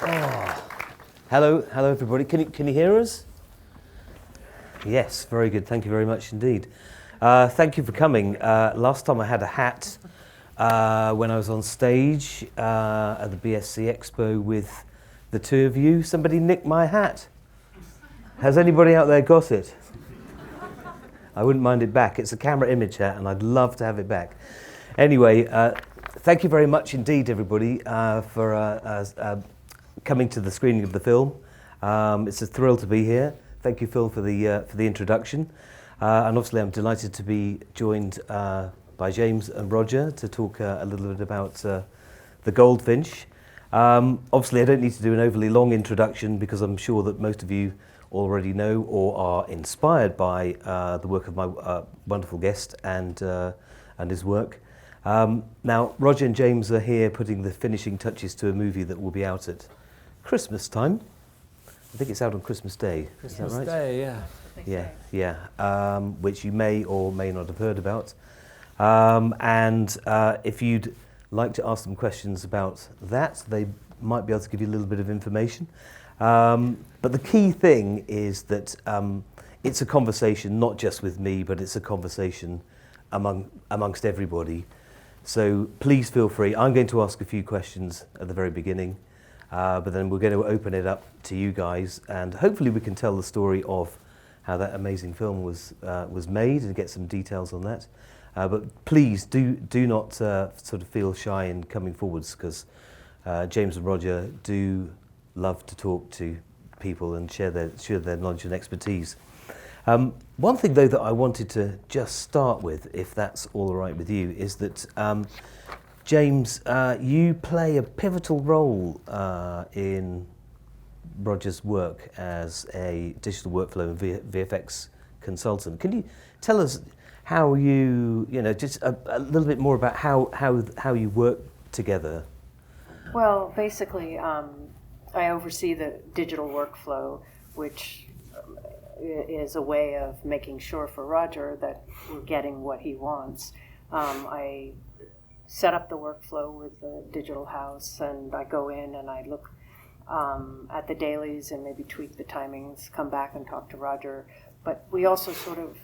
Hello everybody. Can you hear us? Yes, very good. Thank you very much indeed. Thank you for coming. Last time I had a hat when I was on stage at the BSC Expo with the two of you. Somebody nicked my hat. Has anybody out there got it? I wouldn't mind it back. It's a camera image hat and I'd love to have it back. Anyway, thank you very much indeed everybody for coming to the screening of the film. It's a thrill to be here. Thank you, Phil, for the introduction. And obviously, I'm delighted to be joined by James and Roger to talk a little bit about the Goldfinch. Obviously, I don't need to do an overly long introduction because I'm sure that most of you already know or are inspired by the work of my wonderful guest and his work. Now, Roger and James are here putting the finishing touches to a movie that will be out at Christmas time. I think it's out on Christmas Day. Christmas is that right? Day, Yeah. Which you may or may not have heard about. If you'd like to ask them questions about that, they might be able to give you a little bit of information. But the key thing is that it's a conversation not just with me, but it's a conversation amongst everybody. So please feel free. I'm going to ask a few questions at the very beginning. But then we're going to open it up to you guys, and hopefully we can tell the story of how that amazing film was made and get some details on that. But please do not sort of feel shy in coming forwards, because James and Roger do love to talk to people and share their knowledge and expertise. One thing though that I wanted to just start with, if that's all right with you, is that James, you play a pivotal role in Roger's work as a digital workflow and VFX consultant. Can you tell us how just a little bit more about how you work together? Well, basically, I oversee the digital workflow, which is a way of making sure for Roger that we're getting what he wants. I set up the workflow with the digital house, and I go in and I look at the dailies and maybe tweak the timings, come back and talk to Roger. But we also sort of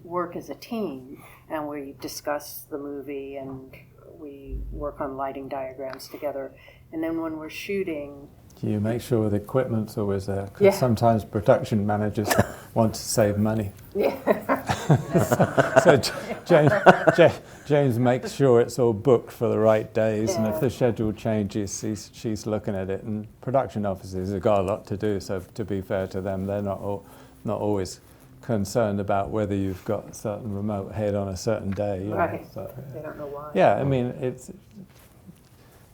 work as a team, and we discuss the movie and we work on lighting diagrams together. And then when we're shooting, You make sure the equipment's always there, because sometimes production managers want to save money. Yeah. So James makes sure it's all booked for the right days, and if the schedule changes, she's looking at it. And production officers have got a lot to do, so to be fair to them, they're not always concerned about whether you've got a certain remote head on a certain day. Right. So, They don't know why. yeah, I mean,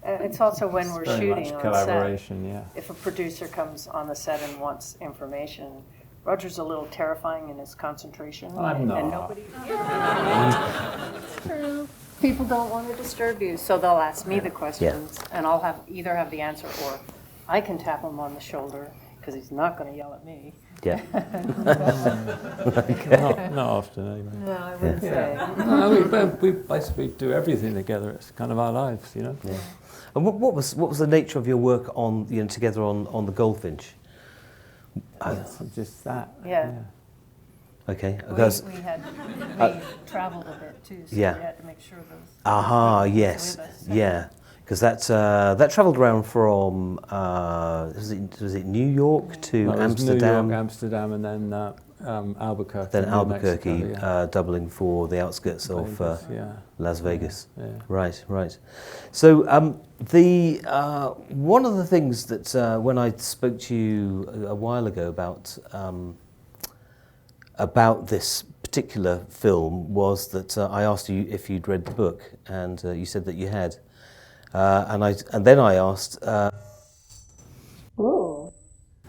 It's also when we're very shooting much on collaboration, set. yeah. If a producer comes on the set and wants information, Roger's a little terrifying in his concentration. I'm not. And nobody. It's true. People don't want to disturb you, so they'll ask me the questions, and I'll either have the answer, or I can tap him on the shoulder because he's not going to yell at me. Yeah. Not often, anyway. No, I wouldn't say. No, we basically do everything together. It's kind of our lives, you know. Yeah. And what was the nature of your work on together on the Goldfinch? Just that. Yeah. Okay. We traveled a bit too, so we had to make sure those. Yes. with us. Yeah. Because that travelled around from was it New York to Amsterdam? New York, Amsterdam, and then Albuquerque. Then New Albuquerque, Mexico, doubling for the outskirts of Las Vegas. Yeah. Right. So the one of the things that when I spoke to you a while ago about this particular film was that I asked you if you'd read the book, and you said that you had. And then I asked. Ooh.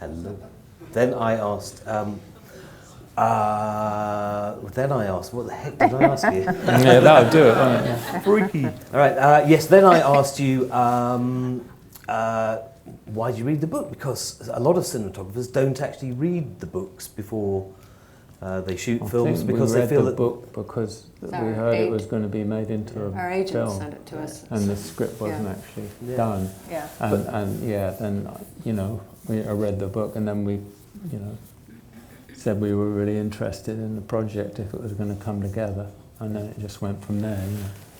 Hello. Then I asked. What the heck did I ask you? Yeah, that'll do it, won't it? Freaky. All right. Yes. Then I asked you. Why did you read the book? Because a lot of cinematographers don't actually read the books before They shoot I films think because we they read feel the that book because we Our heard it agent- was going to be made into a Our agent film, sent it to us. and the script wasn't Yeah. actually Yeah. done. Yeah. And yeah, then I read the book, and then we said we were really interested in the project if it was going to come together, and then it just went from there.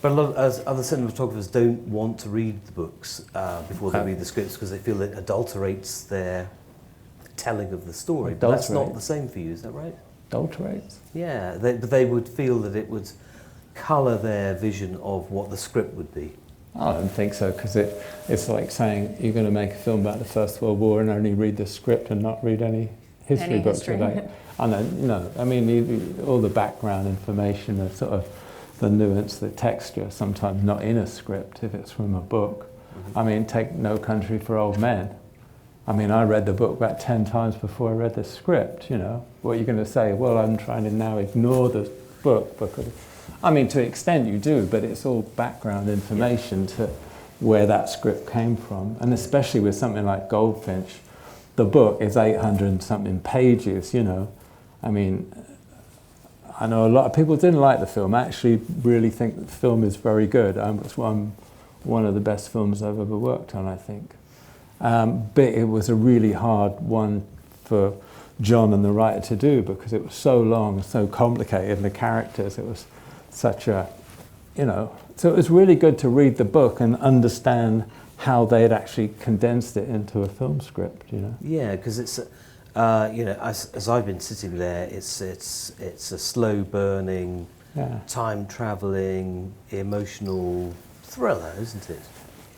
But a lot of other cinematographers don't want to read the books before they read the scripts because they feel it adulterates their telling of the story. But that's not the same for you, is that right? Adulterates? Yeah, but they would feel that it would colour their vision of what the script would be. I don't think so, because it's like saying you're going to make a film about the First World War and only read the script and not read any history books about it. I know, no, I mean, all the background information, the sort of the nuance, the texture, sometimes not in a script if it's from a book. I mean, take No Country for Old Men. I mean, I read the book about 10 times before I read the script, What are you going to say? Well, I'm trying to now ignore the book because, I mean, to an extent you do, but it's all background information to where that script came from. And especially with something like Goldfinch, the book is 800 and something pages, I mean, I know a lot of people didn't like the film. I actually really think the film is very good. It's one of the best films I've ever worked on, I think. But it was a really hard one for John and the writer to do because it was so long and so complicated, and the characters, it was such a, So it was really good to read the book and understand how they had actually condensed it into a film script, Yeah, because it's, as I've been sitting there, it's a slow burning, time travelling, emotional thriller, isn't it?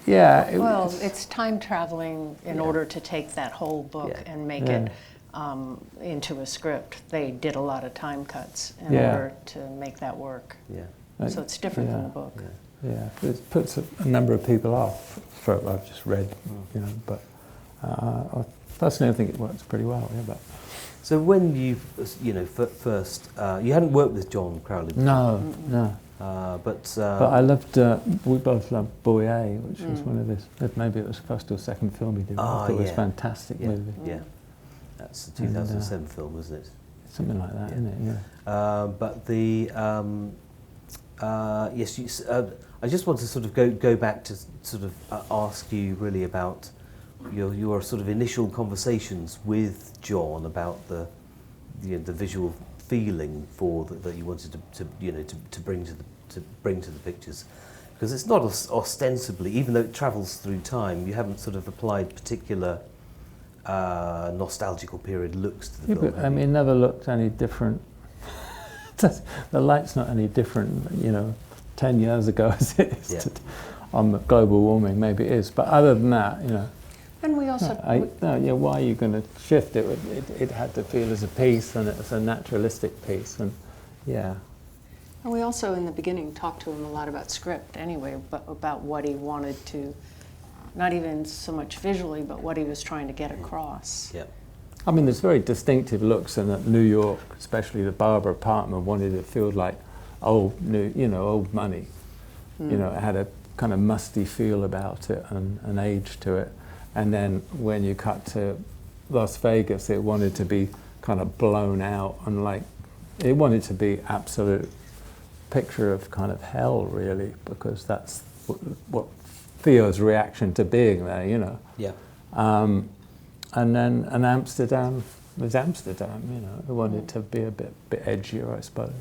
Yeah. Well, it's time traveling in order to take that whole book and make it into a script. They did a lot of time cuts in order to make that work. Yeah. So it's different than the book. Yeah, it puts a number of people off for what I've just read, but I personally I think it works pretty well, But So when you, first, you hadn't worked with John Crowley before? No. But I loved, we both loved Boy A, which was one of his, maybe it was the first or second film he did. I thought it was a fantastic movie. Yeah, that's the 2007 film, wasn't it? Something like that, isn't it? Yeah. But the, yes, I just want to sort of go back to sort of ask you really about your sort of initial conversations with John about the visual feeling that you wanted to bring to the pictures, because it's not ostensibly, even though it travels through time, you haven't sort of applied particular nostalgical period looks to the film. But, I mean, it never looked any different. The light's not any different, 10 years ago as it is on global warming. Maybe it is, but other than that, And we also... why are you going to shift it? It had to feel as a piece, and it's a naturalistic piece, and And we also, in the beginning, talked to him a lot about script anyway, but about what he wanted to, not even so much visually, but what he was trying to get across. Yeah. I mean, there's very distinctive looks, and at New York, especially the Barber apartment, wanted it to feel like old money. It had a kind of musty feel about it and an age to it. And then when you cut to Las Vegas, it wanted to be kind of blown out and it wanted to be absolute picture of kind of hell, really, because that's what Theo's reaction to being there, Yeah. And then Amsterdam was Amsterdam, It wanted to be a bit edgier, I suppose.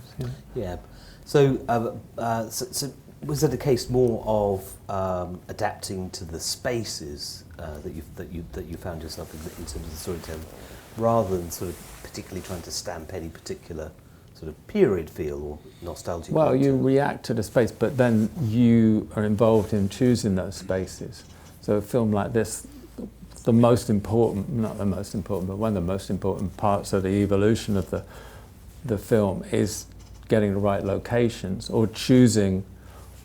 Yeah. So, so was it a case more of adapting to the spaces that you found yourself in terms of the storytelling, rather than sort of particularly trying to stamp any particular sort of period feel or nostalgic? Well, you react to the space, but then you are involved in choosing those spaces. So a film like this, the most important, not the most important, but one of the most important parts of the evolution of the film is getting the right locations, or choosing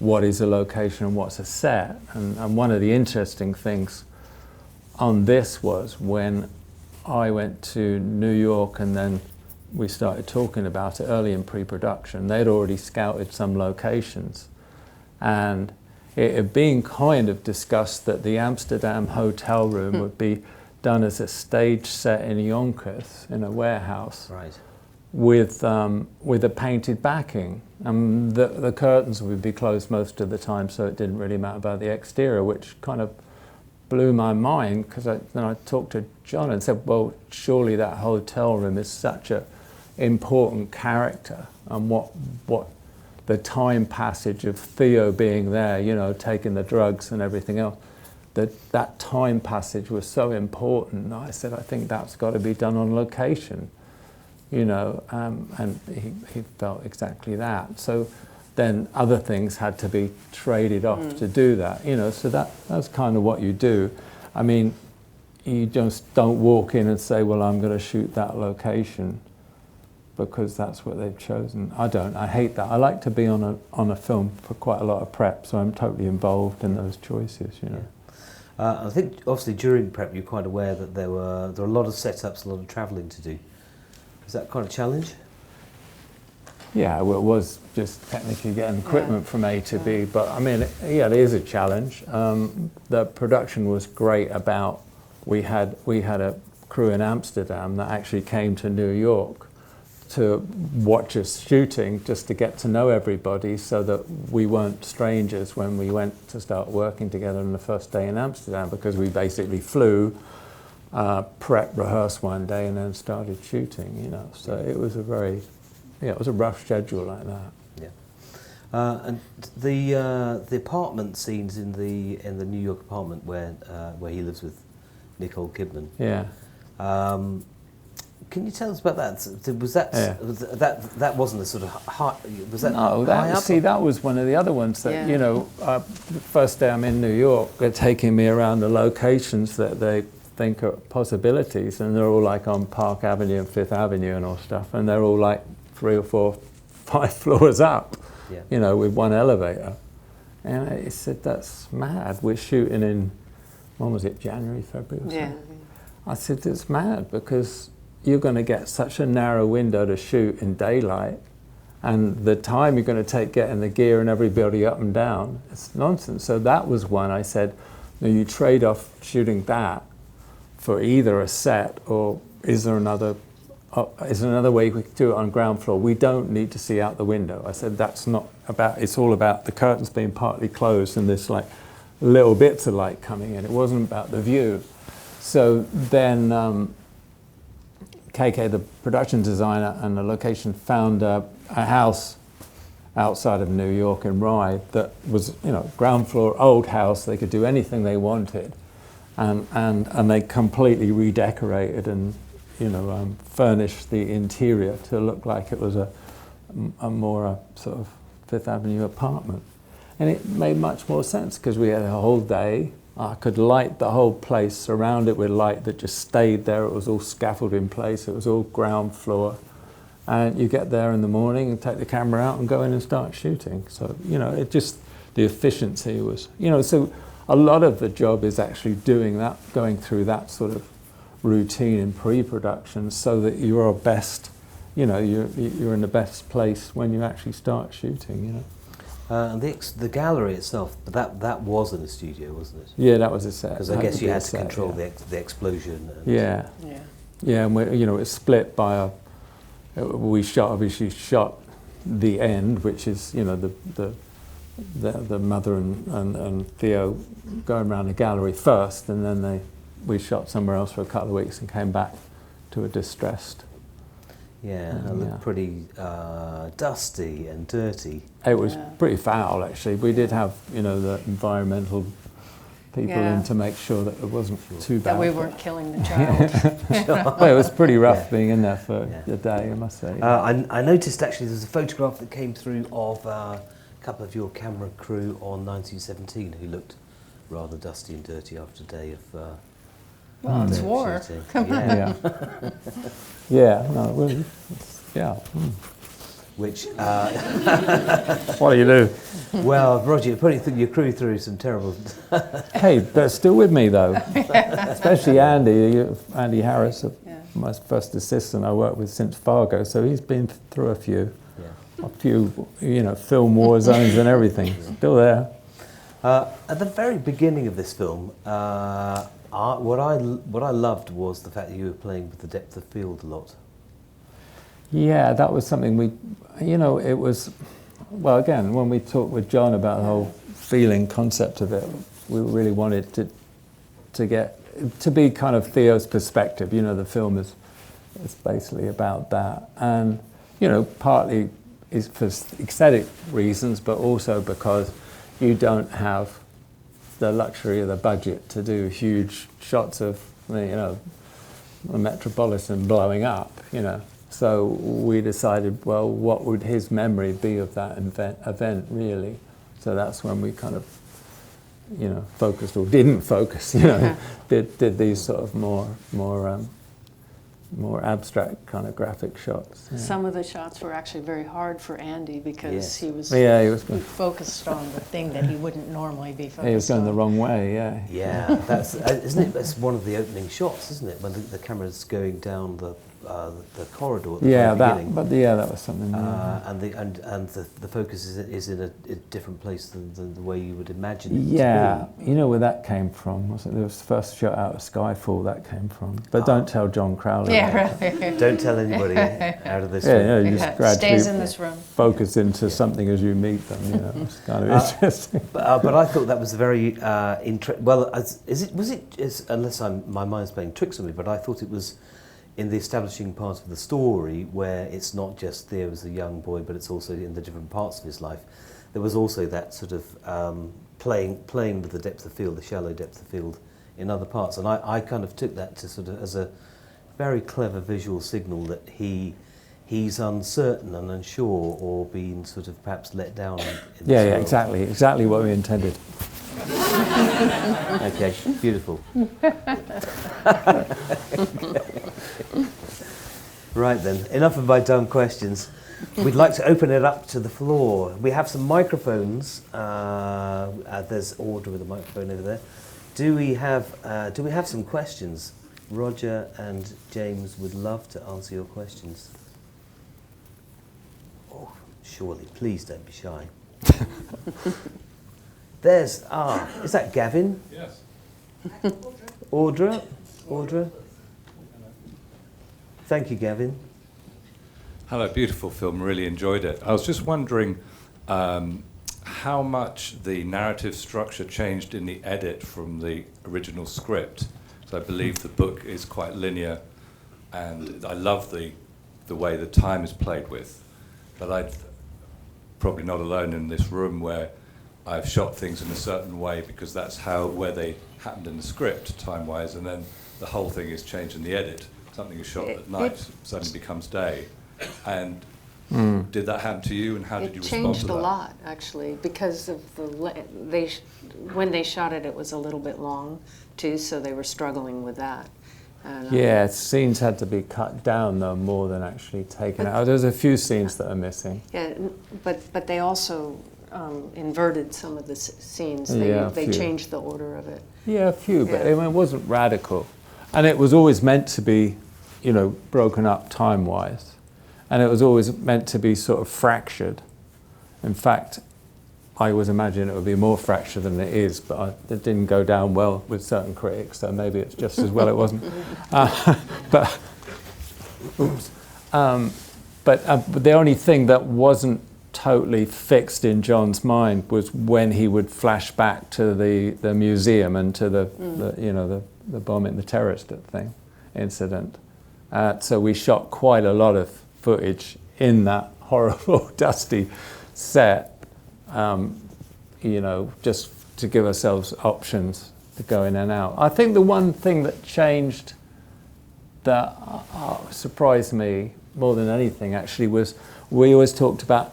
what is a location and what's a set. And one of the interesting things on this was when I went to New York, and then we started talking about it early in pre-production. They'd already scouted some locations, and it had been kind of discussed that the Amsterdam hotel room would be done as a stage set in Yonkers in a warehouse. Right. with a painted backing. The curtains would be closed most of the time, so it didn't really matter about the exterior, which kind of blew my mind, because then I talked to John and said, well, surely that hotel room is such an important character, and what the time passage of Theo being there, you know, taking the drugs and everything else, that time passage was so important. I said, I think that's got to be done on location, you know, and he felt exactly that. So then other things had to be traded off to do that, you know, so that's kind of what you do. I mean, you just don't walk in and say, well, I'm going to shoot that location because that's what they've chosen. I hate that. I like to be on a film for quite a lot of prep, so I'm totally involved in those choices, you know. Yeah. I think obviously during prep you're quite aware that there were a lot of setups, a lot of travelling to do. Is that quite a challenge? Yeah, well, it was just technically getting equipment from A to B, but I mean, yeah, it is a challenge. The production was great about, we had a crew in Amsterdam that actually came to New York to watch us shooting, just to get to know everybody, so that we weren't strangers when we went to start working together on the first day in Amsterdam, because we basically flew, prep, rehearsed one day, and then started shooting, you know. So it was it was a rough schedule like that. Yeah. And the apartment scenes in the New York apartment where he lives with Nicole Kidman. Yeah. Can you tell us about that? Was that that wasn't a sort of high? Was that no? That was one of the other ones that you know. The first day I'm in New York, they're taking me around the locations that they think are possibilities, and they're all like on Park Avenue and Fifth Avenue and all stuff, and they're all like 3 or 4, 5 floors up, you know, with one elevator. And I said, that's mad. We're shooting in, when was it, January, February or something? Yeah. I said, it's mad, because you're going to get such a narrow window to shoot in daylight, and the time you're going to take getting the gear and everybody up and down, it's nonsense. So that was one I said, no, you trade off shooting that for either a set, or is there another way we could do it on ground floor? We don't need to see out the window. I said, that's not about, it's all about the curtains being partly closed and this like little bits of light coming in. It wasn't about the view. So then KK, the production designer and the location, found a house outside of New York in Rye that was, you know, ground floor, old house. They could do anything they wanted, and they completely redecorated and, you know, furnished the interior to look like it was a more sort of Fifth Avenue apartment. And it made much more sense, because we had a whole day. I could light the whole place, surround it with light that just stayed there. It was all scaffolded in place. It was all ground floor. And you get there in the morning and take the camera out and go in and start shooting. So, you know, it just, the efficiency was, you know, so a lot of the job is actually doing that, going through that sort of routine in pre-production, so that you're best, you know, you're in the best place when you actually start shooting, you know. And the gallery itself, that was in a studio, wasn't it? Yeah, that was a set. Because I guess you had to control the explosion. And and we, you know, it's split by we obviously shot the end, which is, you know, the mother and Theo going around the gallery first, and then we shot somewhere else for a couple of weeks and came back to a distressed. Yeah, it looked pretty dusty and dirty. It was pretty foul, actually. We did have, you know, the environmental people in to make sure that it wasn't too bad. That we weren't killing the child. Well, it was pretty rough being in there for a day, I must say. I noticed actually there's a photograph that came through of a couple of your camera crew on 1917 who looked rather dusty and dirty after a day of well, it's war. Come on. Which what do you do? Well, Roger, you're putting your crew through some terrible. Hey, they're still with me though. Especially Andy Harris, my first assistant I worked with since Fargo, so he's been through a few, you know, film war zones and everything. Still there. At the very beginning of this film, what I loved was the fact that you were playing with the depth of field a lot. Yeah, that was something it was, well, again, when we talked with John about the whole feeling concept of it, we really wanted to be kind of Theo's perspective. The film is basically about that. And, partly is for aesthetic reasons, but also because you don't have the luxury of the budget to do huge shots of, the Metropolitan blowing up, So we decided, well, what would his memory be of that event really? So that's when we kind of, focused or didn't focus, did these sort of more abstract kind of graphic shots. Yeah. Some of the shots were actually very hard for Andy because he was focused on the thing that he wouldn't normally be focused on. He was going the wrong way, yeah. Yeah, that's isn't it? That's one of the opening shots, isn't it? When the camera's going down the corridor at the very beginning. That was something. And the focus is in a different place than the way you would imagine it Yeah, to be. where that came from? Was it the first shot out of Skyfall that came from? But don't tell John Crowley. Yeah, right. Don't tell anybody out of this. You just gradually stays in this room. Focus into something as you meet them. It's kind of interesting. But I thought that was a very unless my mind's playing tricks on me, but I thought it was in the establishing part of the story where it's not just Theo as a young boy, but it's also in the different parts of his life. There was also that sort of playing with the depth of field, the shallow depth of field in other parts, and I kind of took that to sort of as a very clever visual signal that he's uncertain and unsure, or being sort of perhaps let down. Exactly what we intended. Okay, beautiful. Right then, enough of my dumb questions. We'd like to open it up to the floor. We have some microphones. There's Audra with a microphone over there. Do we have some questions? Roger and James would love to answer your questions. Oh, surely, please don't be shy. Is that Gavin? Yes. Audra? Thank you, Gavin. Hello, beautiful film, really enjoyed it. I was just wondering how much the narrative structure changed in the edit from the original script. So I believe the book is quite linear, and I love the way the time is played with. But I'm probably not alone in this room where I've shot things in a certain way because that's where they happened in the script, time-wise, and then the whole thing is changed in the edit. Something is shot at night, suddenly becomes day. And did that happen to you, and how did you respond to that? It changed a lot, actually, because of when they shot it, it was a little bit long, too, so they were struggling with that. And, scenes had to be cut down, though, more than actually taken out. There's a few scenes that are missing. Yeah, but they also inverted some of the scenes. They changed the order of it. Yeah, a few, but it wasn't radical. And it was always meant to be, broken up time-wise. And it was always meant to be sort of fractured. In fact, I always imagined it would be more fractured than it is, but it didn't go down well with certain critics, so maybe it's just as well it wasn't. But the only thing that wasn't totally fixed in John's mind was when he would flash back to the museum and to the bombing, the terrorist incident. So we shot quite a lot of footage in that horrible, dusty set, just to give ourselves options to go in and out. I think the one thing that changed that surprised me more than anything actually was we always talked about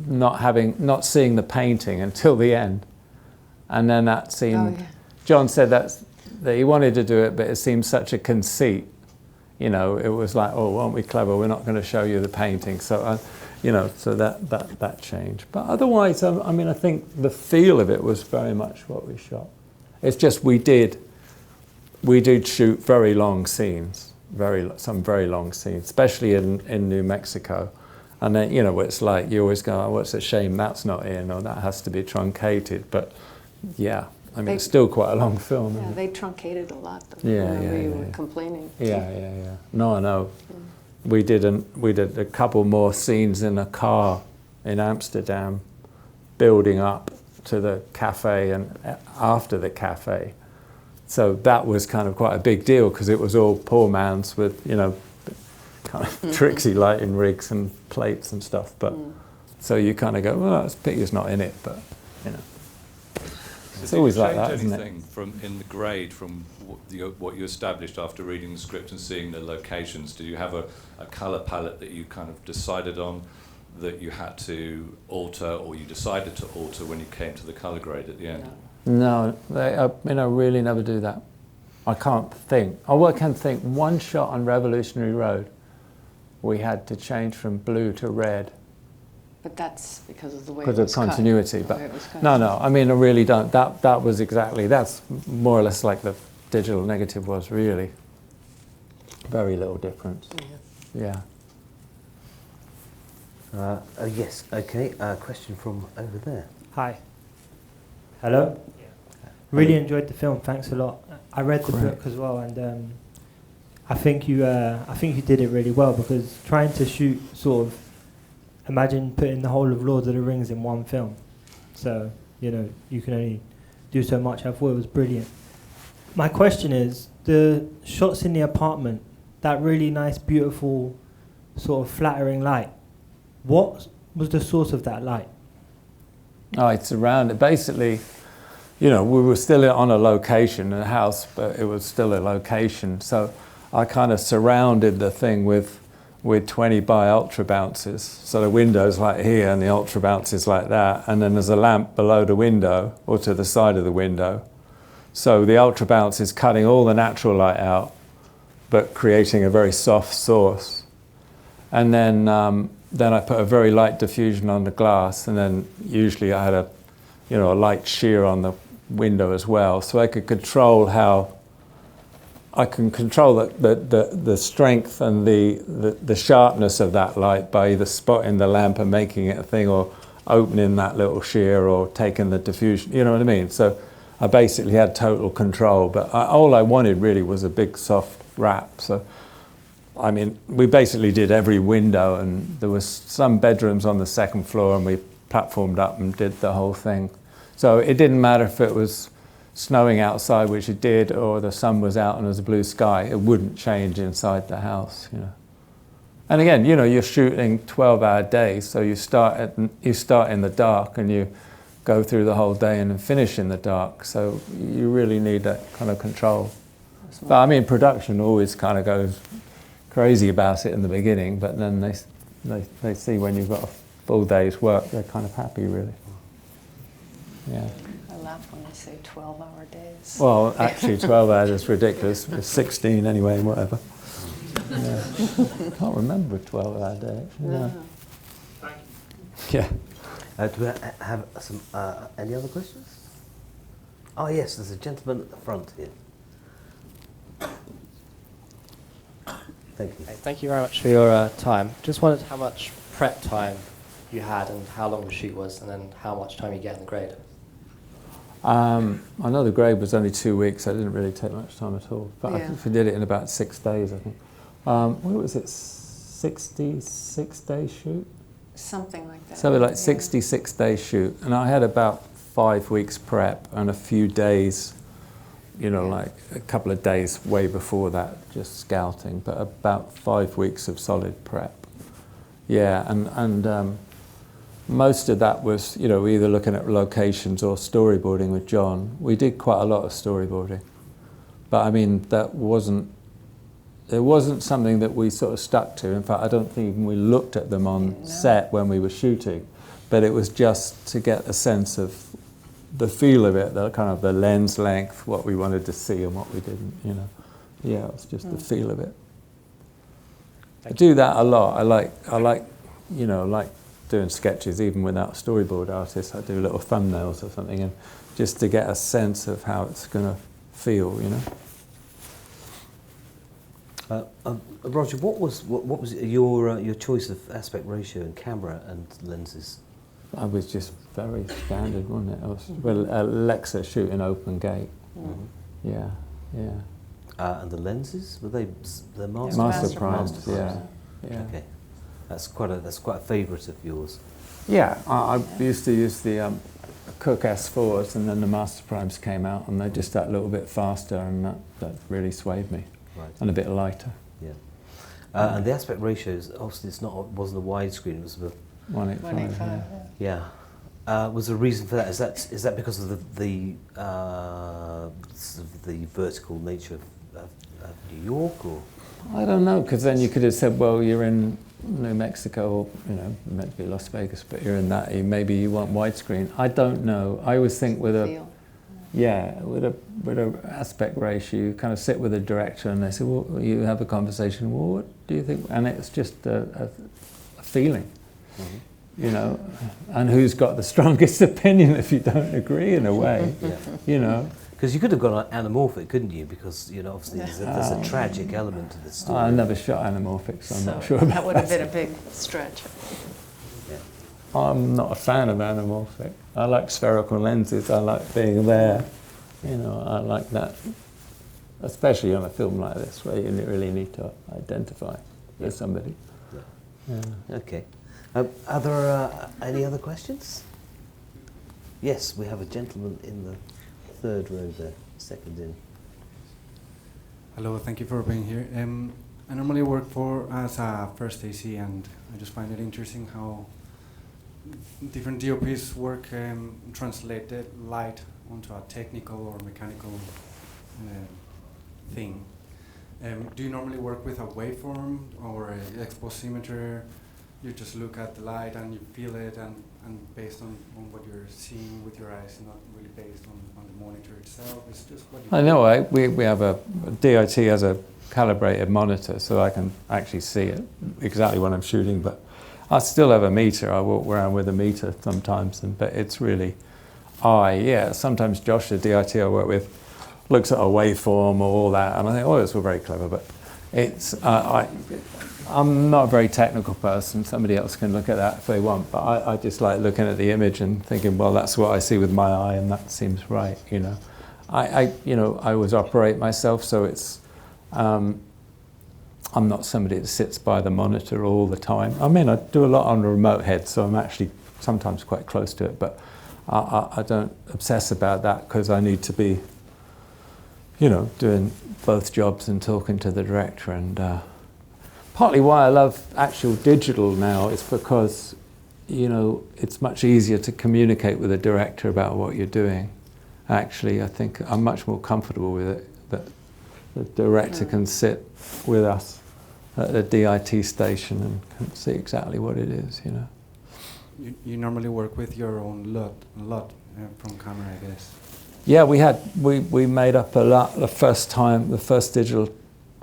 not seeing the painting until the end, and then that seemed. John said that he wanted to do it, but it seemed such a conceit. It was like, oh, aren't we clever? We're not going to show you the painting. So, so that changed. But otherwise, I think the feel of it was very much what we shot. It's just we did shoot very long scenes, some very long scenes, especially in New Mexico. And then, it's like you always go, oh, it's a shame that's not in, or that has to be truncated. But yeah, it's still quite a long film. Yeah, they truncated a lot, though. Yeah, we were complaining. Yeah. No, I know. we did a couple more scenes in a car in Amsterdam, building up to the cafe and after the cafe. So that was kind of quite a big deal because it was all poor man's with, you know, kind of tricksy lighting rigs and plates and stuff. But so you kind of go, well, that's pity it's not in it, but you know, it's always like that, isn't it? Anything from in the grade from what you established after reading the script and seeing the locations? Do you have a colour palette that you kind of decided on that you had to alter, or you decided to alter when you came to the colour grade at the end? No, I really never do that. I can't think. I can think one shot on Revolutionary Road, we had to change from blue to red. But that's because of the way Because it of was continuity. cut. But The way it was cut. no, I mean, I really don't. That was exactly, that's more or less like the digital negative was, really. Very little difference. Yeah. Yes, okay. Question from over there. Hi. Hello? Really enjoyed the film. Thanks a lot. I read the Great. book as well, and I think you did it really well, because trying to shoot sort of, imagine putting the whole of Lord of the Rings in one film. So, you know, you can only do so much. I thought it was brilliant. My question is, the shots in the apartment, that really nice, beautiful, sort of flattering light, what was the source of that light? Oh, it's around, basically, you know, we were still on a location, a house, but it was still a location. So I kind of surrounded the thing with 20 by ultra bounces. So the window's like here and the ultra bounces like that. And then there's a lamp below the window or to the side of the window. So the ultra bounce is cutting all the natural light out, but creating a very soft source. And then I put a very light diffusion on the glass, and then usually I had a light shear on the window as well, so I could control the strength and the sharpness of that light by either spotting the lamp and making it a thing, or opening that little shear, or taking the diffusion. You know what I mean? So I basically had total control, but all I wanted really was a big soft wrap. So I mean, we basically did every window, and there was some bedrooms on the second floor, and we platformed up and did the whole thing. So it didn't matter if it was snowing outside, which it did, or the sun was out and there was a blue sky. It wouldn't change inside the house, you know. And again, you know, you're shooting 12-hour days, so you start in the dark and you go through the whole day and then finish in the dark. So you really need that kind of control. But I mean, production always kind of goes crazy about it in the beginning, but then they see when you've got a full day's work, they're kind of happy, really. Yeah. I laugh when they say 12-hour days. Well, actually, 12 hours is ridiculous. It's 16 anyway, whatever. Yeah. I can't remember a 12-hour day. No. Yeah. Do we have some any other questions? Oh yes, there's a gentleman at the front here. Thank you. Thank you very much for your time. Just wondered how much prep time you had and how long the shoot was, and then how much time you get in the grade. I know the grade was only 2 weeks. I didn't really take much time at all. But I Yeah. think we did it in about 6 days, I think. What was it, 66-day shoot? Something like that. Something like Yeah. 66-day shoot. And I had about 5 weeks prep and a few days, you know, like a couple of days way before that, just scouting, but about 5 weeks of solid prep. Yeah, and most of that was, you know, either looking at locations or storyboarding with John. We did quite a lot of storyboarding, but I mean, it wasn't something that we sort of stuck to. In fact, I don't think even we looked at them on set when we were shooting, but it was just to get a sense of the feel of it, the kind of the lens length, what we wanted to see and what we didn't, you know. Yeah, it was just the feel of it. I do that a lot. I like, you know, like doing sketches even without a storyboard artist. I do little thumbnails or something, and just to get a sense of how it's going to feel, you know. Roger, what was your choice of aspect ratio and camera and lenses? I was just very standard, wasn't it? I was, well, Alexa shooting open gate. Mm-hmm. Yeah. And the lenses, were they the Master prime? primes, yeah. Yeah. Okay. That's quite a favourite of yours. Yeah, I used to use the Cook S4s, and then the Master Primes came out, and they're just that little bit faster, and that really swayed me, Right. and a bit lighter. Yeah. And the aspect ratios, obviously, wasn't a widescreen. It was a 185. 185. Yeah. yeah. Was there a reason for that? Is that because of the sort of the vertical nature of New York, or? I don't know, because then you could have said, well, you're in New Mexico, or, meant to be Las Vegas, but you're in that. Maybe you want widescreen. I don't know. I always think with a aspect ratio, you kind of sit with a director and they say, well, you have a conversation. Well, what do you think? And it's just a feeling, and who's got the strongest opinion if you don't agree in a way, Because you could have gone anamorphic, couldn't you? Because obviously there's a tragic element to this story. I never shot anamorphic, so I'm not sure about that would have been a big stretch. Yeah. I'm not a fan of anamorphic. I like spherical lenses. I like being there. I like that, especially on a film like this, where you really need to identify with somebody. Yeah. Okay. Are there any other questions? Yes, we have a gentleman in the third row there, second in. Hello, thank you for being here. I normally work as a first AC, and I just find it interesting how different DOPs work, translate the light onto a technical or mechanical thing. Do you normally work with a waveform or an exposimeter? You just look at the light and you feel it, and based on what you're seeing with your eyes, not really based on the monitor itself. It's just what you I know. We have a DIT as a calibrated monitor, so I can actually see it exactly when I'm shooting. But I still have a meter. I walk around with a meter sometimes, but it's really eye. Yeah, sometimes Josh, the DIT I work with, looks at a waveform or all that, and I think, oh, it's all very clever. But it's I'm not a very technical person. Somebody else can look at that if they want, but I just like looking at the image and thinking, well, that's what I see with my eye, and that seems right. I always operate myself, so it's I'm not somebody that sits by the monitor all the time. I mean, I do a lot on a remote head, so I'm actually sometimes quite close to it, but I don't obsess about that because I need to be, doing both jobs and talking to the director. And partly why I love actual digital now is because, it's much easier to communicate with a director about what you're doing. Actually, I think I'm much more comfortable with it, that the director can sit with us at the DIT station and can see exactly what it is, You normally work with your own LUT from camera, I guess. Yeah, we made up a LUT the first digital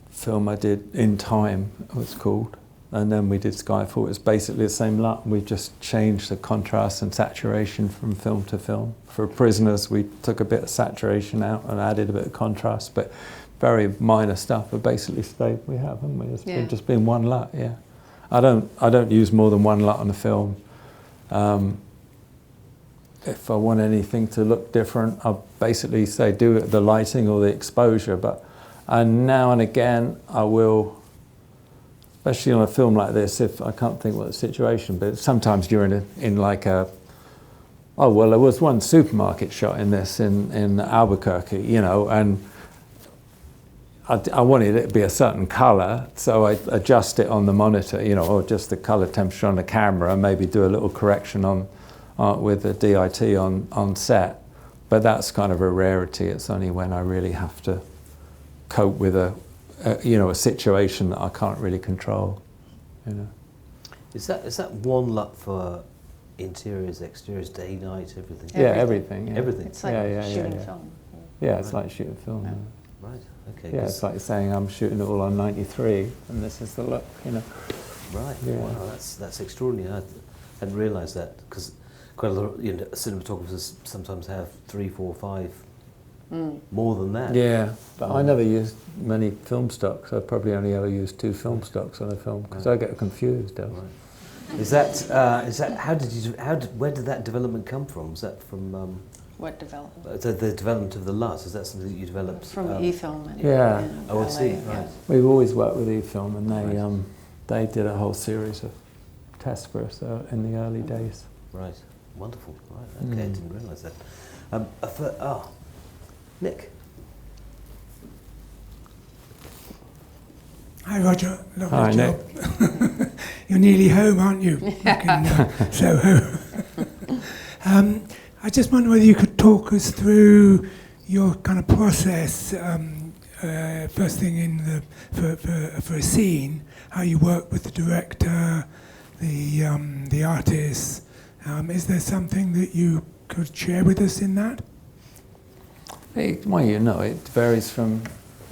film I did, In Time, it was called, and then we did Skyfall. It's basically the same LUT. We just changed the contrast and saturation from film to film. For Prisoners, we took a bit of saturation out and added a bit of contrast, but very minor stuff. But basically stayed. We have, haven't we? It's just been one LUT. Yeah, I don't use more than one LUT on a film. If I want anything to look different, I'll basically say do it the lighting or the exposure. And now and again, I will, especially on a film like this, if I can't think what the situation, but sometimes you're in like a, oh, well, there was one supermarket shot in this in Albuquerque, and I wanted it to be a certain colour, so I adjust it on the monitor, or just the colour temperature on the camera, and maybe do a little correction on with the DIT on set. But that's kind of a rarity. It's only when I really have to cope with a situation that I can't really control. Is that one LUT for interiors, exteriors, day, night, everything? Yeah, everything. Yeah. Everything. It's like shooting film. Yeah, it's like shooting film. Yeah. Right. Okay. Yeah, it's like saying I'm shooting it all on 93, and this is the look. Right. Yeah. Wow, that's extraordinary. I hadn't realised that, because quite a lot of cinematographers sometimes have 3, 4, 5, more than that. Yeah, but I never used many film stocks. I probably only ever used 2 film stocks on a film because I get confused. Right. Is that where did that development come from? Was that from What development? the development of the LUT? Is that something that you developed From E-film. Yeah. Oh, I see. LA, Right. We've always worked with E-film, and they did a whole series of tests for us in the early days. Right. Wonderful. Right. Okay, I didn't realise that. Nick. Hi Roger, lovely Hi, job. You're nearly home, aren't you? Back in Soho. I just wonder whether you could talk us through your kind of process, first thing in for a scene, how you work with the director, the artists. Is there something that you could share with us in that? Well, you know, it varies from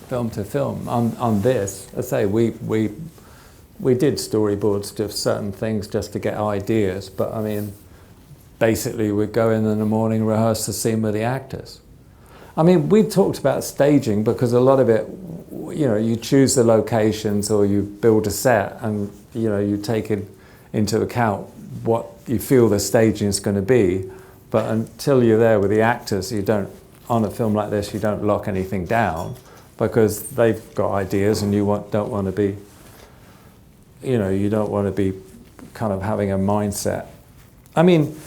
film to film. On this, I say we did storyboards to certain things just to get ideas, but I mean, basically we'd go in the morning, rehearse the scene with the actors. I mean, we talked about staging because a lot of it, you know, you choose the locations or you build a set and, you know, you take it into account what you feel the staging is going to be, but until you're there with the actors, you don't, on a film like this, you don't lock anything down because they've got ideas and you don't want to be, you know, you don't want to be kind of having a mindset. I mean,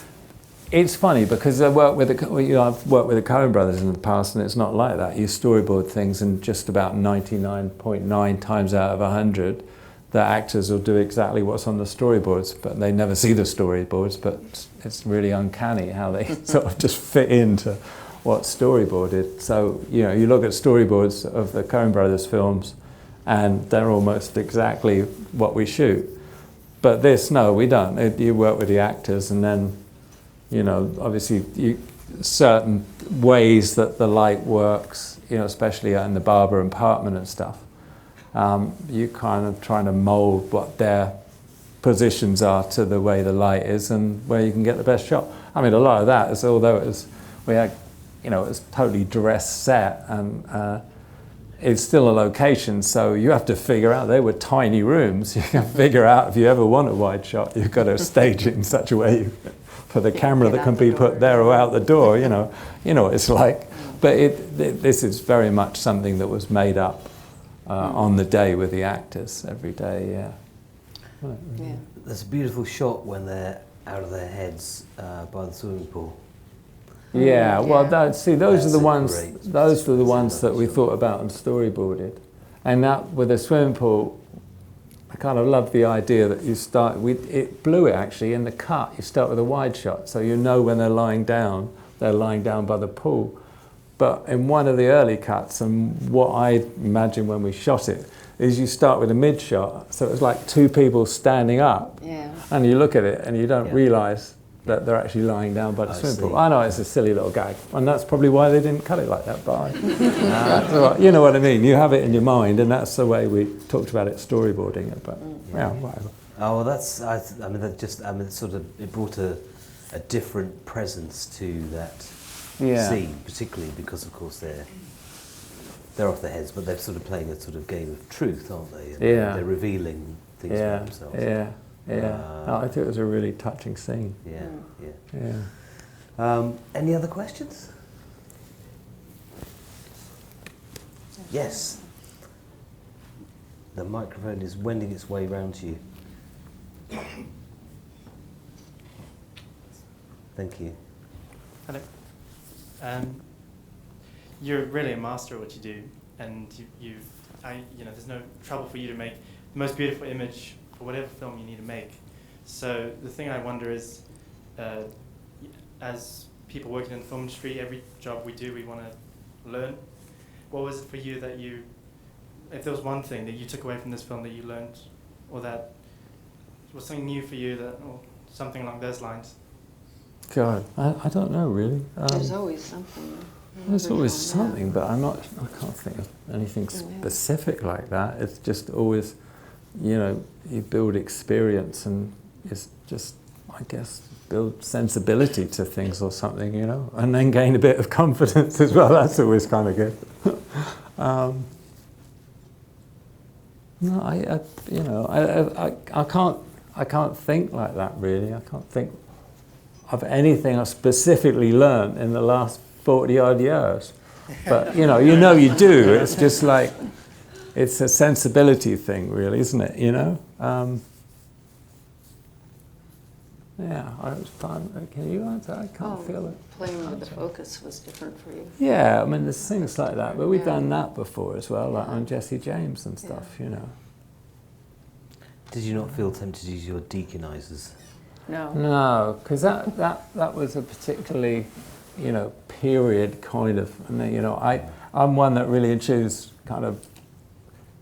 it's funny because I've worked with the Coen brothers in the past, and it's not like that. You storyboard things, and just about 99.9 times out of 100, the actors will do exactly what's on the storyboards, but they never see the storyboards. But it's really uncanny how they sort of just fit into what's storyboarded. So you know, you look at storyboards of the Coen brothers films, and they're almost exactly what we shoot. But this, no, we don't. You work with the actors, and then, you know, obviously certain ways that the light works, you know, especially in the Barber apartment and stuff, you kind of trying to mold what their positions are to the way the light is and where you can get the best shot. I mean, a lot of that is, although we had, you know, it was totally dressed set, and it's still a location, so you have to figure out, they were tiny rooms, you can figure out if you ever want a wide shot, you've got to stage it in such a way for the camera that can be put there or out the door, you know what it's like. But this is very much something that was made up on the day with the actors every day, yeah. Right, really. Yeah. There's a beautiful shot when they're out of their heads by the swimming pool. Yeah, well, those are the ones. great Those are the ones scene, that we thought about and storyboarded, and that with the swimming pool, I kind of love the idea that you start. It blew it actually in the cut. You start with a wide shot, so you know when they're lying down by the pool. But in one of the early cuts, and what I imagine when we shot it, is you start with a mid shot, so it was like two people standing up, Yeah. and you look at it and you don't Yeah. realise that they're actually lying down by the I swimming see. pool. I know it's a silly little gag, and that's probably why they didn't cut it like that, but that's all right. You know what I mean, you have it in your mind, and that's the way we talked about it, storyboarding it, but yeah, whatever. Oh, well, it brought a different presence to that scene, particularly because, of course, they're off their heads, but they're sort of playing a sort of game of truth, aren't they? And Yeah. they're revealing things about themselves. No, I think it was a really touching scene. Any other questions? Yes. The microphone is wending its way round to you. Thank you. Hello. You're really a master at what you do, and there's no trouble for you to make the most beautiful image for whatever film you need to make. So the thing I wonder is, as people working in the film industry, every job we do, we want to learn. What was it for you that if there was one thing that you took away from this film that you learned, or that was something new for you, or something along those lines? God, I don't know really. There's always something. There's always something, but I can't think of anything specific like that. It's just always, you know, you build experience, and it's just, I guess, build sensibility to things or something, you know, and then gain a bit of confidence as well. That's always kind of good. No, I can't think like that really. I can't think of anything I specifically learned in the last 40 odd years. But you do. It's just like, it's a sensibility thing, really, isn't it? You know. Yeah, I was fine. Can you answer? I can't feel it. Playing with the focus was different for you. Yeah, I mean, there's things like that, but we've Yeah. done that before as well, like on Jesse James and stuff, you know. Did you not feel tempted to use your deakinizers? No. No, because that was a particularly, you know, period kind of, and then, you know, I'm one that really enjoys kind of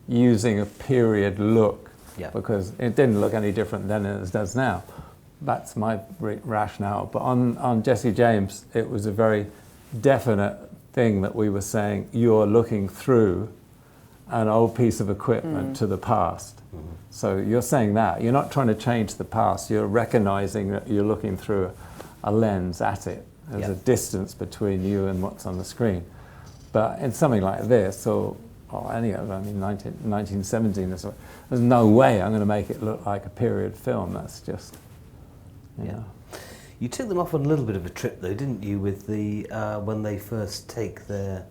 using a period look, Yeah. because it didn't look any different then as it does now. That's my rationale. But on Jesse James, it was a very definite thing that we were saying, you're looking through an old piece of equipment to the past. Mm-hmm. So you're saying that. You're not trying to change the past. You're recognizing that you're looking through a lens at it. There's Yeah. a distance between you and what's on the screen. But in something like this, or any of, I mean, 1917, there's no way I'm going to make it look like a period film. That's just, you know. You took them off on a little bit of a trip, though, didn't you? With the when they first take their,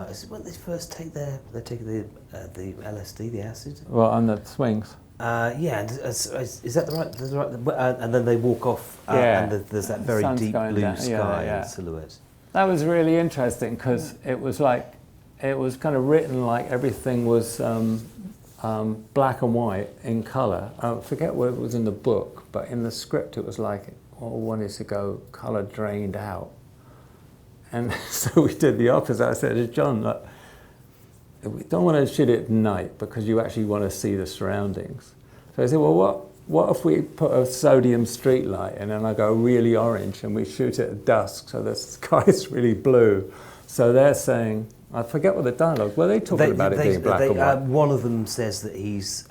is it when they first take their, they take the LSD, the acid? Well, on the swings. Yeah, and is that the right? That's the right. And then they walk off, Yeah. and there's that very Sun's deep going blue down. sky Yeah. and silhouette. That was really interesting because it was like, it was kind of written like everything was black and white in colour. I forget what it was in the book, but in the script it was like all wanted to go colour drained out. And so we did the opposite. I said to John, look, we don't want to shoot it at night because you actually want to see the surroundings. So I said, well, what if we put a sodium street light in and I go really orange and we shoot it at dusk so the sky's really blue? So they're saying, I forget what the dialogue, were they talking about it being black and white? One of them says that he's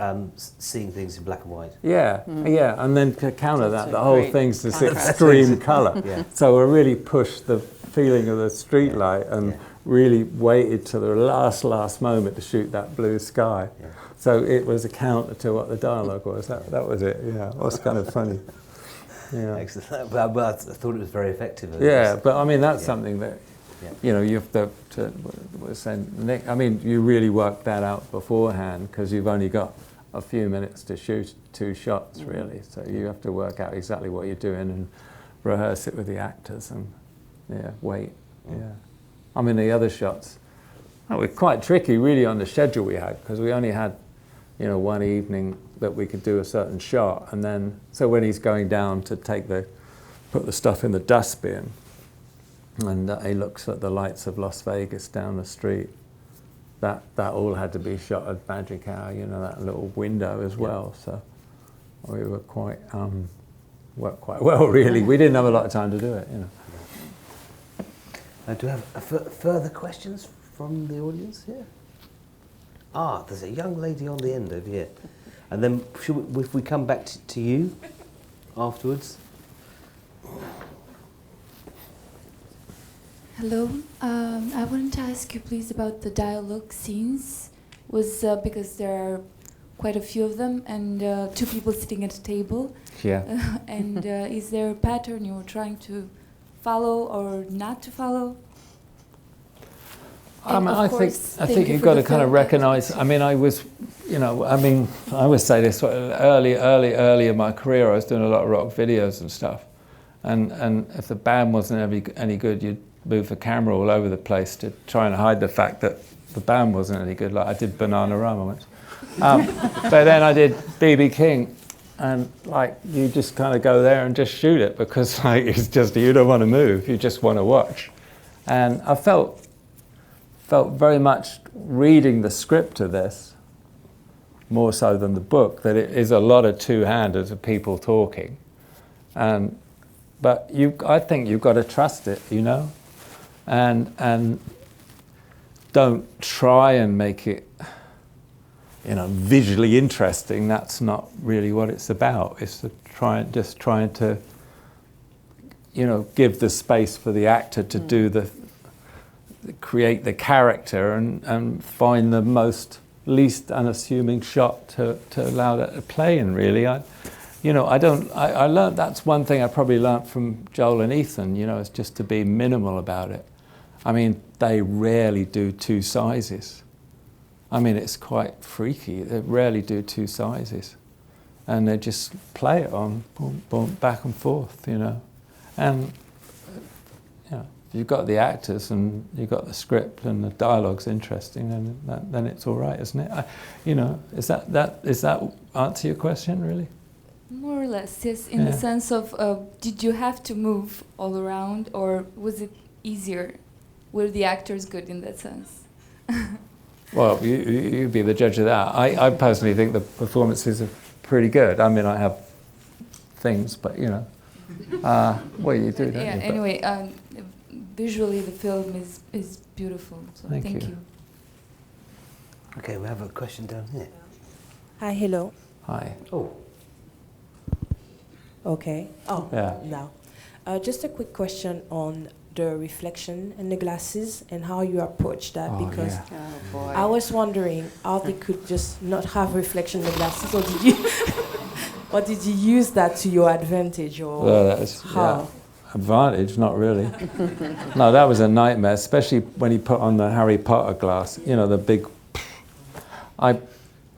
seeing things in black and white. Yeah, yeah, and then to counter That's that, a the whole great thing's this contrast. extreme colour. Yeah. So we really pushed the feeling of the street light and really waited to the last moment to shoot that blue sky. Yeah. So it was a counter to what the dialogue was. That was it, yeah. It was kind of funny. Yeah. Excellent. But I thought it was very effective. Yeah, but I mean, that's Yeah. something that, Yeah. you know, you have to was saying, Nick, I mean, you really worked that out beforehand because you've only got a few minutes to shoot 2 shots, really. So you have to work out exactly what you're doing and rehearse it with the actors and, wait. Yeah. I mean, the other shots were quite tricky, really, on the schedule we had because we only had, you know, one evening that we could do a certain shot, and then so when he's going down to put the stuff in the dustbin, and he looks at the lights of Las Vegas down the street. That all had to be shot at magic hour, you know, that little window as well. So we were worked quite well, really. We didn't have a lot of time to do it, you know. Do we have further questions from the audience here? There's a young lady on the end over here. And then if we come back to you afterwards. Hello. I wanted to ask you, please, about the dialogue scenes. Because there are quite a few of them, and 2 people sitting at a table. Yeah. And is there a pattern you're trying to follow or not to follow? I think you've got to kind of recognise. I mean, I was, you know, I mean, I would say this early in my career. I was doing a lot of rock videos and stuff, and if the band wasn't any good, you'd move the camera all over the place to try and hide the fact that the band wasn't any good. Like I did Bananarama once, but then I did B.B. King, and like you just kind of go there and just shoot it because like it's just you don't want to move, you just want to watch, and I felt very much reading the script of this, more so than the book, that it is a lot of two-handed of people talking. But I think you've got to trust it, you know, and don't try and make it, you know, visually interesting. That's not really what it's about. It's just trying to, you know, give the space for the actor to do create the character and find the least unassuming shot to allow that to play in, really. I learned, that's one thing I probably learned from Joel and Ethan, you know, is just to be minimal about it. I mean, they rarely do 2 sizes. I mean, it's quite freaky. They rarely do two sizes. And they just play it on, boom, boom, back and forth, you know. And, you know, you've got the actors and you've got the script and the dialogue's interesting, then it's all right, isn't it? You know, does that answer your question, really? More or less, yes. In the sense of, did you have to move all around, or was it easier? Were the actors good in that sense? Well, you'd be the judge of that. I personally think the performances are pretty good. I mean, I have things, but you know, well, you do, don't you? But anyway, visually the film is beautiful. So thank you. Okay, we have a question down here. Hi, hello. Hi. Oh. Okay. Oh, yeah. Now. Just a quick question on the reflection in the glasses and how you approach that, because I was wondering how they could just not have reflection in the glasses, or did you use that to your advantage, or how? Yeah. Advantage, not really. No, that was a nightmare, especially when he put on the Harry Potter glass, you know, the big...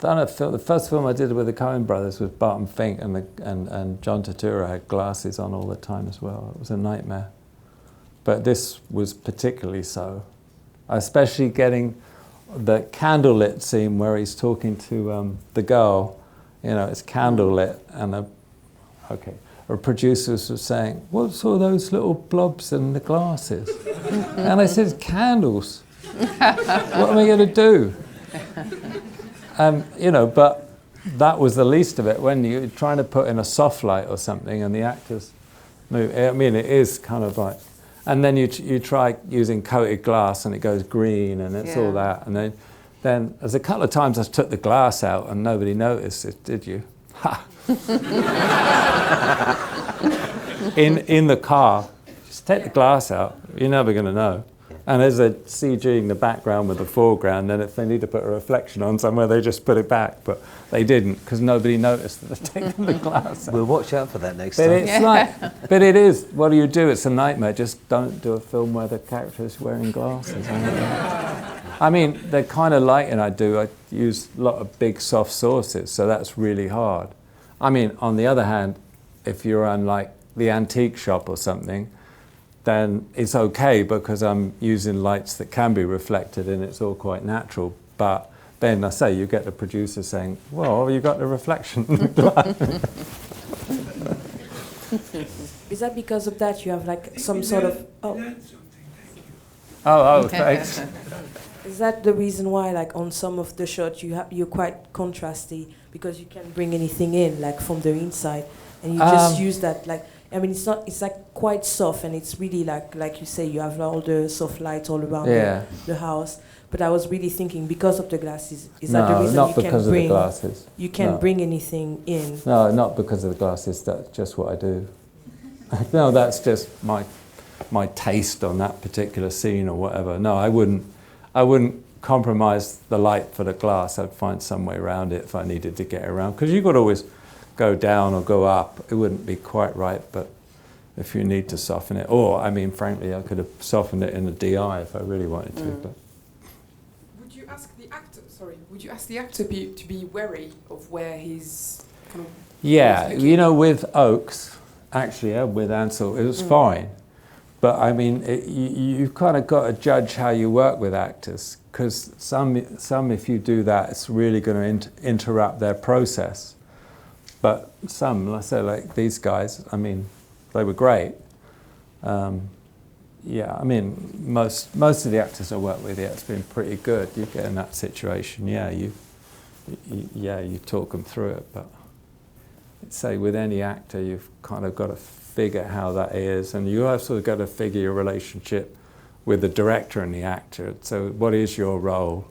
The first film I did with the Coen brothers was Barton Fink, and John Turturro had glasses on all the time as well. It was a nightmare. But this was particularly so. Especially getting the candlelit scene where he's talking to the girl. You know, it's candlelit, and our producers were saying, "What's all those little blobs in the glasses?" And I said, "Candles. What am I going to do?" You know, but that was the least of it. When you're trying to put in a soft light or something and the actors move, I mean, it is kind of like, and then you try using coated glass and it goes green and it's all that. And then there's a couple of times I took the glass out and nobody noticed it, did you? Ha! in the car, just take the glass out, you're never going to know. And as they're CGing the background with the foreground, then if they need to put a reflection on somewhere, they just put it back. But they didn't, because nobody noticed that they'd taken the glass out. We'll watch out for that next but time. It's but it is, what do you do? It's a nightmare. Just don't do a film where the character is wearing glasses. I mean, the kind of lighting I do, I use a lot of big soft sources, so that's really hard. I mean, on the other hand, if you're on like the antique shop or something, then it's okay because I'm using lights that can be reflected and it's all quite natural. But then I say, you get the producer saying, well, you got the reflection in the glass. Is that because of that you have like some sort of... Oh, thanks. Is that the reason why, like on some of the shots, you're quite contrasty because you can't bring anything in, like from the inside, and you just use that, like, I mean, it's like quite soft, and it's really like you say, you have all the soft lights all around the house. But I was really thinking, because of the glasses, is that the reason not because of the glasses. You can't bring anything in? No, not because of the glasses. That's just what I do. No, that's just my taste on that particular scene or whatever. No, I wouldn't compromise the light for the glass. I'd find some way around it if I needed to get around. Because you could always go down or go up. It wouldn't be quite right, but if you need to soften it, or I mean, frankly, I could have softened it in the DI if I really wanted to. But would you ask the actor to be wary of where he's kind of? Yeah, you know, with Oakes, actually, with Ansel, it was fine. But I mean, you've kind of got to judge how you work with actors, because some, if you do that, it's really going to interrupt their process. But some, let's say like these guys, I mean, they were great. Yeah, I mean, most of the actors I work with, it's been pretty good. You get in that situation, you talk them through it. But I'd say with any actor, you've kind of got to figure how that is, and you also got to figure your relationship with the director and the actor. So what is your role?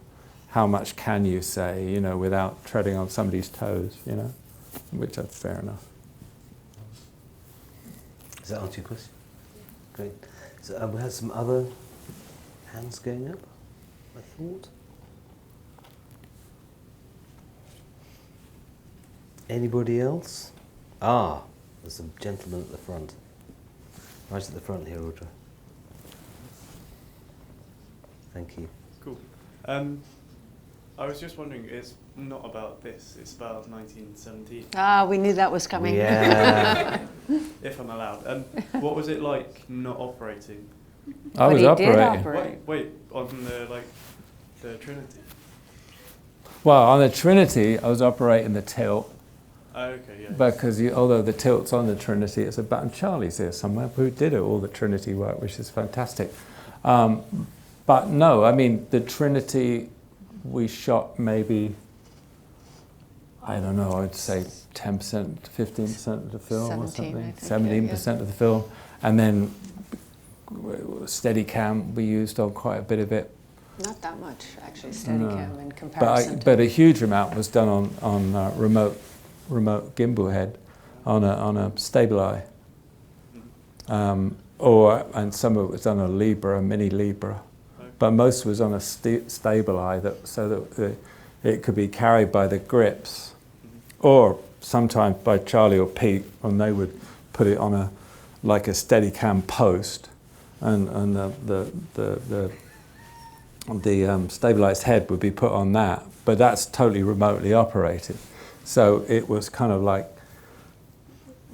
How much can you say, you know, without treading on somebody's toes, you know? Which is fair enough. Does that answer your question? Great. So we had some other hands going up, I thought. Anybody else? There's a gentleman at the front. Right at the front here, Audra. Thank you. Cool. I was just wondering, it's not about this, it's about 1917. Ah, we knew that was coming. Yeah. If I'm allowed. And what was it like not operating? I was operating. Wait, on the Trinity? Well, on the Trinity, I was operating the tilt. Oh, okay, yeah. Because although the tilt's on the Trinity, it's about, and Charlie's here somewhere, who did all the Trinity work, which is fantastic. But no, I mean, the Trinity, we shot maybe, I don't know, I'd say 10%, 15% of the film or something, 17% of the film. And then Steadicam, we used on quite a bit of it. Not that much, actually, Steadicam in comparison. But a huge amount was done on remote gimbal head, on a Stabilize. And some of it was done on a Libra, a mini Libra. But most was on a Stabilize, so that it could be carried by the grips, or sometimes by Charlie or Pete, and they would put it on like a Steadicam post, and the stabilized head would be put on that. But that's totally remotely operated, so it was kind of like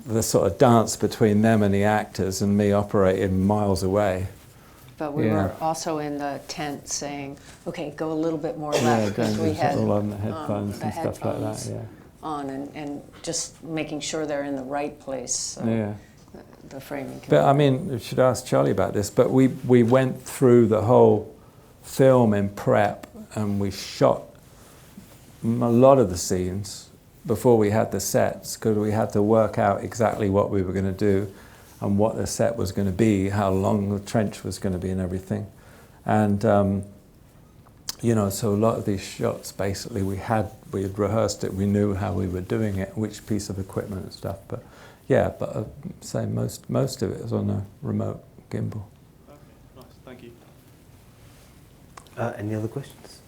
the sort of dance between them and the actors, and me operating miles away. But we were also in the tent saying, okay, go a little bit more left, because we had all on the headphones and stuff like that, yeah. On, and just making sure they're in the right place, so yeah. The framing can But I mean, you should ask Charlie about this, but we went through the whole film in prep, and we shot a lot of the scenes before we had the sets, because we had to work out exactly what we were going to do and what the set was going to be, how long the trench was going to be and everything. And, you know, so a lot of these shots, basically, we had rehearsed it, we knew how we were doing it, which piece of equipment and stuff. But yeah, but I'd say most of it was on a remote gimbal. Okay, nice, thank you. Any other questions?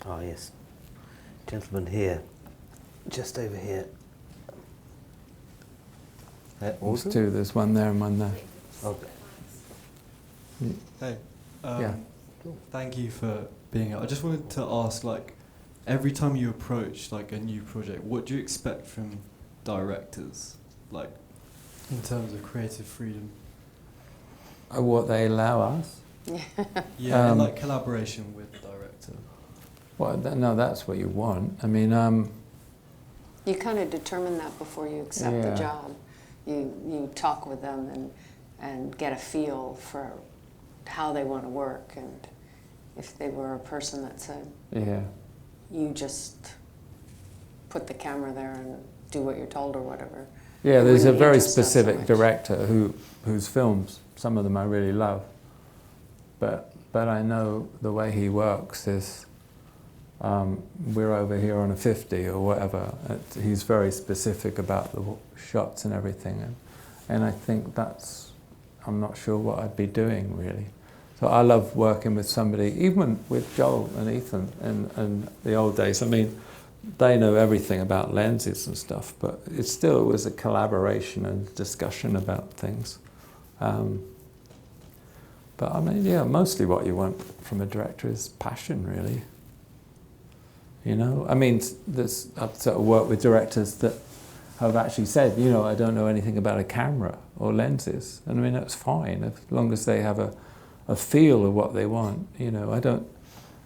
Ah, yes. Gentleman here, just over here. There's two, there's one there and one there. Okay. Hey, yeah. Thank you for being here. I just wanted to ask, like, every time you approach like a new project, what do you expect from directors, like, in terms of creative freedom? What they allow us? Yeah, and like collaboration with the director. Well, no, that's what you want. I mean, You kind of determine that before you accept the job. You talk with them and get a feel for how they want to work, and if they were a person that said, you just put the camera there and do what you're told or whatever. Yeah, there's a very specific director whose films, some of them I really love, but I know the way he works is, we're over here on a 50 or whatever. He's very specific about the shots and everything, and I think I'm not sure what I'd be doing really. So I love working with somebody, even with Joel and Ethan and the old days. I mean, they know everything about lenses and stuff, but it still was a collaboration and discussion about things. But I mean, yeah, mostly what you want from a director is passion, really. You know, I mean, I've sort of worked with directors that have actually said, you know, I don't know anything about a camera or lenses. And I mean, that's fine, as long as they have a feel of what they want. You know,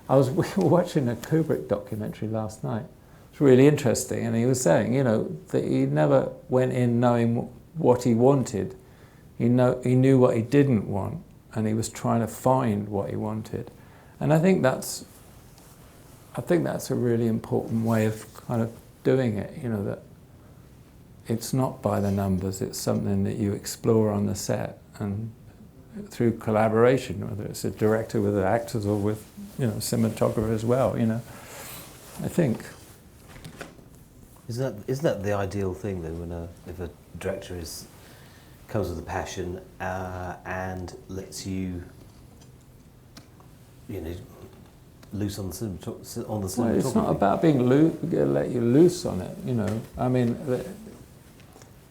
we were watching a Kubrick documentary last night. It's really interesting, and he was saying, you know, that he never went in knowing what he wanted. He knew what he didn't want, and he was trying to find what he wanted. And I think that's a really important way of kind of doing it, you know, that it's not by the numbers, it's something that you explore on the set and through collaboration, whether it's a director with the actors or with, you know, cinematographer as well, you know, I think. Isn't that the ideal thing though, when if a director comes with a passion and lets you, you know, loose on the cinematography? Well, it's not about being let you loose on it, you know. I mean,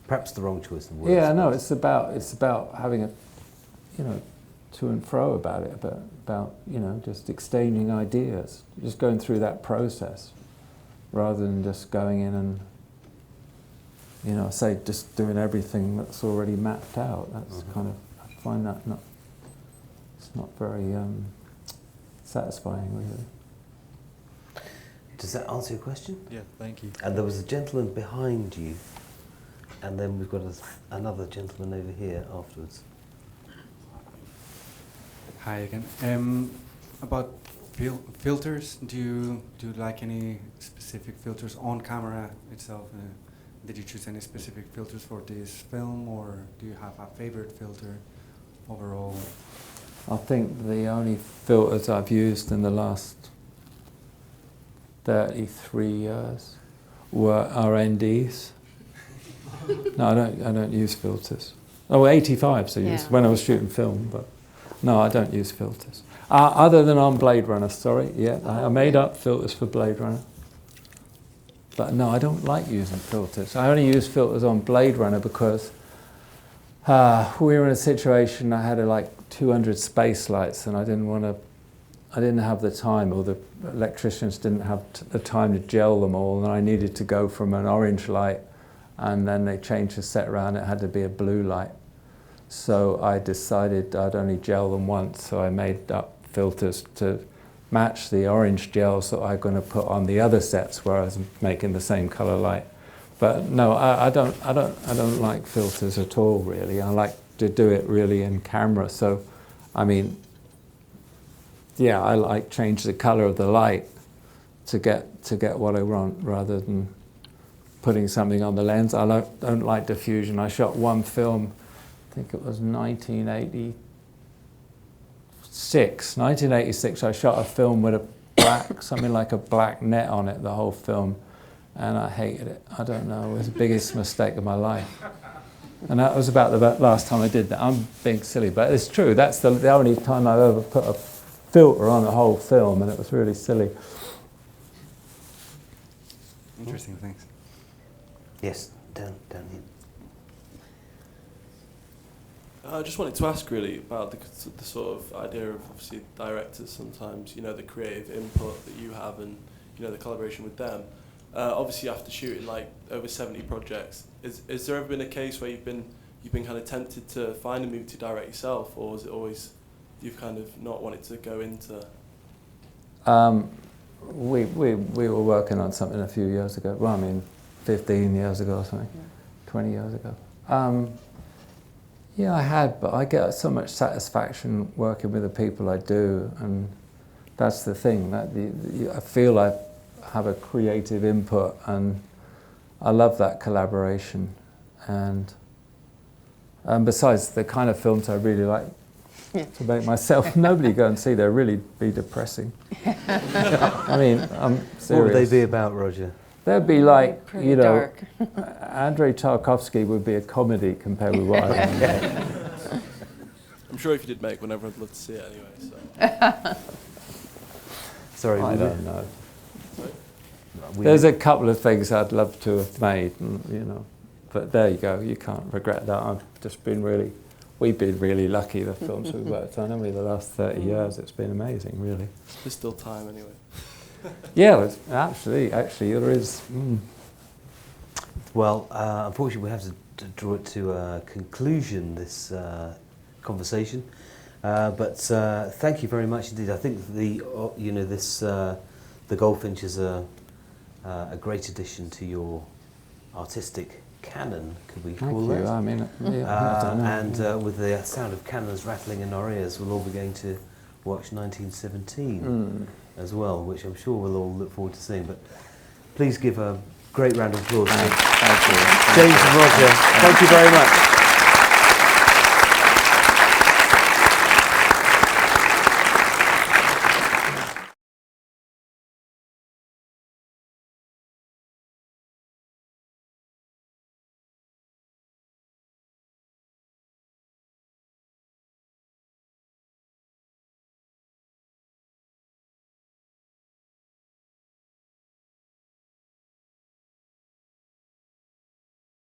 perhaps the wrong choice of words. Yeah, no, it's about having a, you know, to and fro about it, about just exchanging ideas, just going through that process, rather than just going in and say just doing everything that's already mapped out. That's kind of, I find that it's not very satisfying, really. Does that answer your question? Yeah, thank you. And there was a gentleman behind you, and then we've got another gentleman over here afterwards. Hi again. About filters, do you like any specific filters on camera itself? Did you choose any specific filters for this film, or do you have a favorite filter overall? I think the only filters I've used in the last 33 years were RNDs. No, I don't use filters. Oh, 85s I used when I was shooting film, but no, I don't use filters. Other than on Blade Runner, sorry, I made up filters for Blade Runner. But no, I don't like using filters. I only use filters on Blade Runner because we were in a situation, I had like 200 space lights, and I didn't have the time, or the electricians didn't have the time to gel them all, and I needed to go from an orange light, and then they changed the set around, it had to be a blue light. So I decided I'd only gel them once, so I made up filters to match the orange gels that I'm going to put on the other sets where I was making the same color light. But no, I don't like filters at all, really. I like to do it really in camera. So, I mean, yeah, I like change the color of the light to get what I want, rather than putting something on the lens. I don't like diffusion. I shot one film, I think it was 1986. I shot a film with a black, something like a black net on it, the whole film, and I hated it. I don't know, it was the biggest mistake of my life. And that was about the last time I did that. I'm being silly, but it's true. That's the only time I've ever put a filter on a whole film, and it was really silly. Interesting, thanks. Yes, down here. I just wanted to ask really about the sort of idea of, obviously, directors sometimes, the creative input that you have, and the collaboration with them. Obviously, after shooting like over 70 projects, is there ever been a case where you've been kind of tempted to find a movie to direct yourself, or is it always you've kind of not wanted to go into? We were working on something a few years ago. Well, I mean, 15 years ago or something, 20 years ago. Yeah, I had, but I get so much satisfaction working with the people I do, and that's the thing. I feel I have a creative input, and I love that collaboration. And besides, the kind of films I really like to make myself, nobody go and see. They'll really be depressing. I mean, I'm serious. What would they be about, Roger? They'd be like, pretty dark. Andrei Tarkovsky would be a comedy compared with what I am. I'm sure if you did make one, everyone would love to see it anyway. So. Sorry, I don't know. Sorry? There's a couple of things I'd love to have made, but there you go. You can't regret that. We've been really lucky, the films we've worked on, haven't we? The last 30 years, it's been amazing, really. There's still time anyway. Yeah, actually, there is. Well, unfortunately, we have to draw it to a conclusion, this conversation. But thank you very much indeed. I think the Goldfinch is a great addition to your artistic canon, could we call Thank it? you. I mean, I don't know. And with the sound of cannons rattling in our ears, we'll all be going to watch 1917 as well, which I'm sure we'll all look forward to seeing. But please give a great round of applause to James and Roger. Thank you very much.